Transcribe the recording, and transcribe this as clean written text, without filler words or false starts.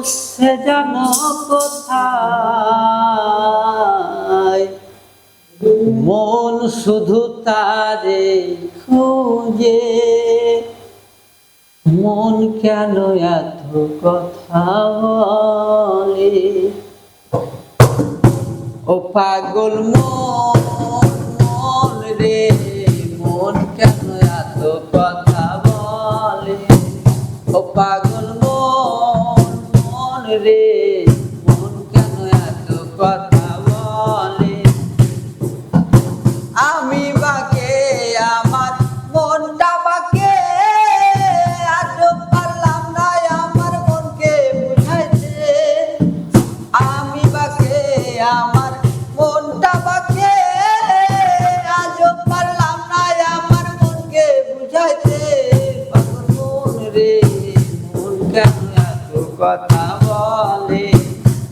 সে জানো কোথায়, মন শুধু তারে খুঁজে। মন কেন এত কথা বলে, ও পাগল মন রে, মন কেন এত কথা বলে। ও পাগল মন রে, মন কেন এত কথা বলে। আমি বাকে আমার মনটা বাকে, আজও পারলাম না আমার মনকে বুঝাইতে। আমি বাকে আমার মনটা বাকে, আজও পারলাম না আমার মনকে বুঝাইতে। পাগল মন রে, মন কেন এত কথা বলে।